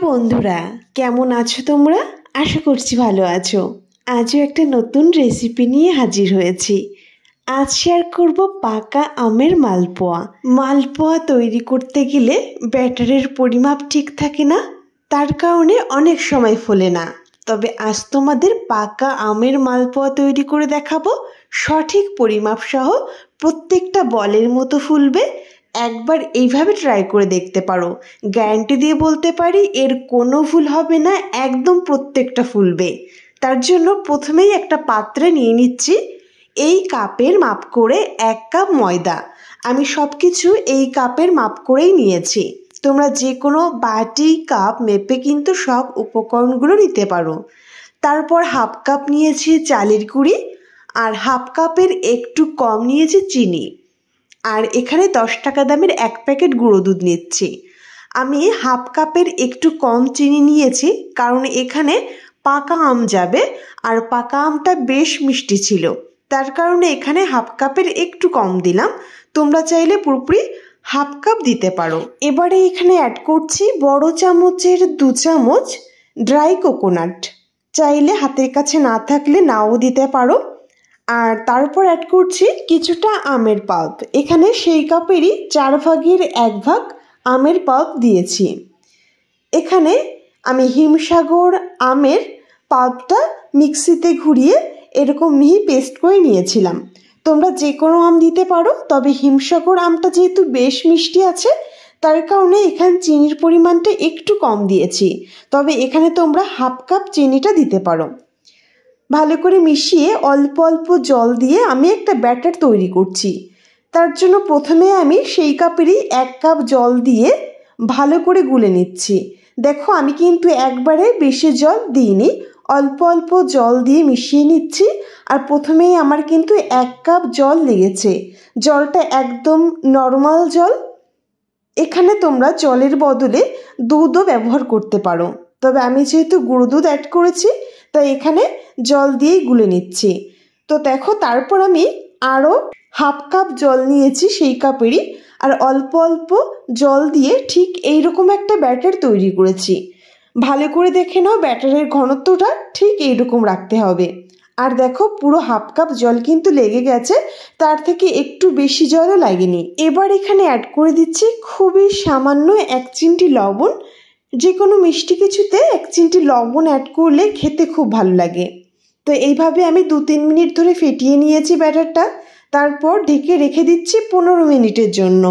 বন্ধুরা, কেমন আছো তোমরা? আশা করছি ভালো আছো। আজও একটা নতুন রেসিপি নিয়ে হাজির হয়েছি। আজ শেয়ার করব পাকা আমের মালপোয়া। মালপোয়া তৈরি করতে গেলে ব্যাটারের পরিমাপ ঠিক থাকে না, তার কারণে অনেক সময় ফোলে না। তবে আজ তোমাদের পাকা আমের মালপোয়া তৈরি করে দেখাবো। সঠিক পরিমাপ সহ প্রত্যেকটা বলের মতো ফুলবে। একবার এইভাবে ট্রাই করে দেখতে পারো, গ্যারান্টি দিয়ে বলতে পারি এর কোনো ভুল হবে না, একদম প্রত্যেকটা ফুলবে। তার জন্য প্রথমেই একটা পাত্রে নিয়ে নিচ্ছি এই কাপের মাপ করে 1 কাপ ময়দা। আমি সব কিছু এই কাপের মাপ করেই নিয়েছি। তোমরা যে কোনো বাটি কাপ মেপে কিন্তু সব উপকরণগুলো নিতে পারো। তারপর 1/2 কাপ নিয়েছি চালের গুঁড়ি, আর 1/2 কাপের একটু কম নিয়েছি চিনি। আর এখানে 10 টাকা দামের 1 প্যাকেট গুঁড়ো দুধ নিচ্ছি। আমি 1/2 কাপের একটু কম চিনি নিয়েছি, কারণ এখানে পাকা আম যাবে, আর পাকা আমটা বেশ মিষ্টি ছিল, তার কারণে এখানে 1/2 কাপের একটু কম দিলাম। তোমরা চাইলে পুরোপুরি 1/2 কাপ দিতে পারো। এবারে এখানে অ্যাড করছি বড় চামচের 2 চামচ ড্রাই কোকোনাট। চাইলে হাতের কাছে না থাকলে নাও দিতে পারো। আর তারপর অ্যাড করছি কিছুটা আমের পাল্প। এখানে সেই কাপেরই 4 ভাগের 1 ভাগ আমের পাল্প দিয়েছি। এখানে আমি হিমসাগর আমের পাল্পটা মিক্সিতে ঘুরিয়ে এরকম মিহি পেস্ট করে নিয়েছিলাম। তোমরা যে কোনো আম দিতে পারো, তবে হিমসাগর আমটা যেহেতু বেশ মিষ্টি আছে, তার কারণে এখানে চিনির পরিমাণটা একটু কম দিয়েছি। তবে এখানে তোমরা 1/2 কাপ চিনিটা দিতে পারো। ভালো করে মিশিয়ে অল্প অল্প জল দিয়ে আমি একটা ব্যাটার তৈরি করছি। তার জন্য প্রথমে আমি সেই কাপেরই 1 কাপ জল দিয়ে ভালো করে গুলে নিচ্ছি। দেখো, আমি কিন্তু একবারে বেশি জল দিইনি, অল্প অল্প জল দিয়ে মিশিয়ে নিচ্ছি। আর প্রথমেই আমার কিন্তু 1 কাপ জল লেগেছে। জলটা একদম নর্মাল জল। এখানে তোমরা জলের বদলে দুধও ব্যবহার করতে পারো, তবে আমি যেহেতু গুঁড়ো দুধ অ্যাড করেছি তাই এখানে জল দিয়েই গুলে নিচ্ছি। তো দেখো, তারপর আমি আরও 1/2 কাপ জল নিয়েছি সেই কাপেরই, আর অল্প অল্প জল দিয়ে ঠিক এইরকম একটা ব্যাটার তৈরি করেছি। ভালো করে দেখে নাও, ব্যাটারের ঘনত্বটা ঠিক এইরকম রাখতে হবে। আর দেখো, পুরো 1/2 কাপ জল কিন্তু লেগে গেছে, তার থেকে একটু বেশি জলও লাগেনি। এবার এখানে অ্যাড করে দিচ্ছি খুবই সামান্য 1 চিমটি লবণ। যে কোনো মিষ্টি কিছুতে 1 চিমটি লবণ অ্যাড করলে খেতে খুব ভালো লাগে। তো এইভাবে আমি 2-3 মিনিট ধরে ফেটিয়ে নিয়েছি ব্যাটারটা। তারপর ঢেকে রেখে দিচ্ছি 15 মিনিটের জন্য।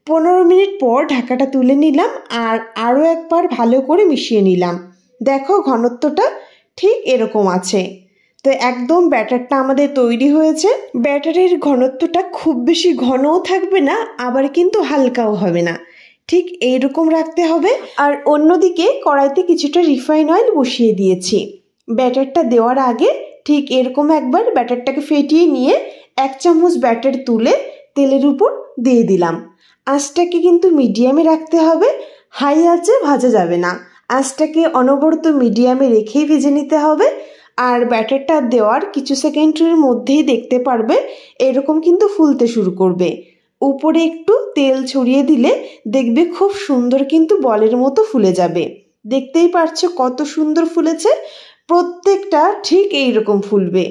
15 মিনিট পর ঢাকাটা তুলে নিলাম, আর আরও একবার ভালো করে মিশিয়ে নিলাম। দেখো, ঘনত্বটা ঠিক এরকম আছে। তো একদম ব্যাটারটা আমাদের তৈরি হয়েছে। ব্যাটারের ঘনত্বটা খুব বেশি ঘনও থাকবে না, আবার কিন্তু হালকাও হবে না, ঠিক এইরকম রাখতে হবে। আর অন্যদিকে কড়াইতে কিছুটা রিফাইন অয়েল বসিয়ে দিয়েছি। ব্যাটারটা দেওয়ার আগে ঠিক এরকম একবার ব্যাটারটাকে ফেটিয়ে নিয়ে 1 চামচ ব্যাটার তুলে তেলের উপর দিয়ে দিলাম। আঁচটাকে কিন্তু মিডিয়ামে রাখতে হবে, হাই আঁচে ভাজা যাবে না। আঁচটাকে অনবরত মিডিয়ামে রেখেই ভেজে নিতে হবে। আর ব্যাটারটা দেওয়ার কিছু সেকেন্ডের মধ্যেই দেখতে পারবে এরকম কিন্তু ফুলতে শুরু করবে। উপরে একটু তেল ছড়িয়ে দিলে দেখবে খুব সুন্দর কিন্তু বলের মতো ফুলে যাবে। দেখতেই পারছো কত সুন্দর ফুলেছে। প্রত্যেকটা ঠিক এইরকম ফুলবে,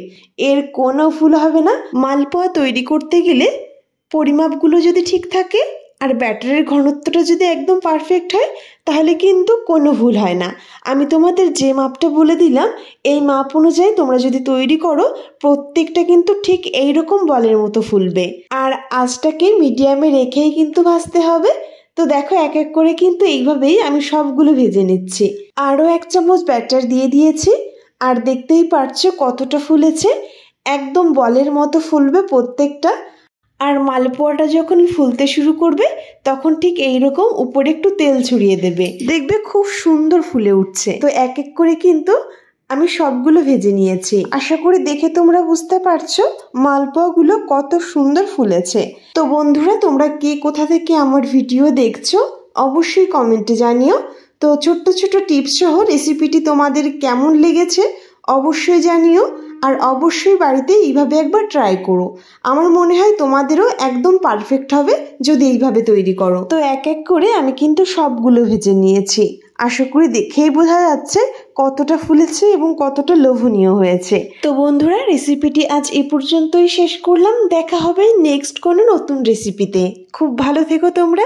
এর কোনো ভুল হবে না। মালপোয়া তৈরি করতে গেলে পরিমাপগুলো যদি ঠিক থাকে আর ব্যাটারের ঘনত্বটা যদি একদম পারফেক্ট হয়, তাহলে কিন্তু কোনো ভুল হয় না। আমি তোমাদের যে মাপটা বলে দিলাম, এই মাপ অনুযায়ী তোমরা যদি তৈরি করো, প্রত্যেকটা কিন্তু ঠিক এইরকম বলের মতো ফুলবে। আর আঁচটাকে মিডিয়ামে রেখেই কিন্তু ভাজতে হবে। তো দেখো, এক এক করে কিন্তু এইভাবেই আমি সবগুলো ভেজে নিচ্ছি। আরও 1 চামচ ব্যাটার দিয়ে দিয়েছি, আর দেখতেই পারছো কতটা ফুলেছে। একদম বলের মতো ফুলবে প্রত্যেকটা। আর মালপোয়াটা যখন ফুলতে শুরু করবে, তখন ঠিক এইরকম উপরে একটু তেল ছড়িয়ে দেবে, দেখবে খুব সুন্দর ফুলে উঠছে। তো এক এক করে কিন্তু আমি সবগুলো ভেজে নিয়েছি। আশা করি দেখে তোমরা বুঝতে পারছো মালপোয়াগুলো কত সুন্দর ফুলেছে। তো বন্ধুরা, তোমরা কে কোথা থেকে আমার ভিডিও দেখছো অবশ্যই কমেন্টে জানিও। তো ছোট্ট ছোট্ট টিপস সহ রেসিপিটি তোমাদের কেমন লেগেছে অবশ্যই জানিও। আর অবশ্যই বাড়িতে এইভাবে একবার ট্রাই করো। আমার মনে হয় তোমাদেরও একদম পারফেক্ট হবে যদি এইভাবে তৈরি করো। তো এক এক করে আমি কিন্তু সবগুলো ভেজে নিয়েছি। আশা করি দেখেই বোঝা যাচ্ছে কতটা ফুলেছে এবং কতটা লোভনীয় হয়েছে। তো বন্ধুরা, রেসিপিটি আজ এ পর্যন্তই শেষ করলাম। দেখা হবে নেক্সট কোনো নতুন রেসিপিতে। খুব ভালো থেকো তোমরা।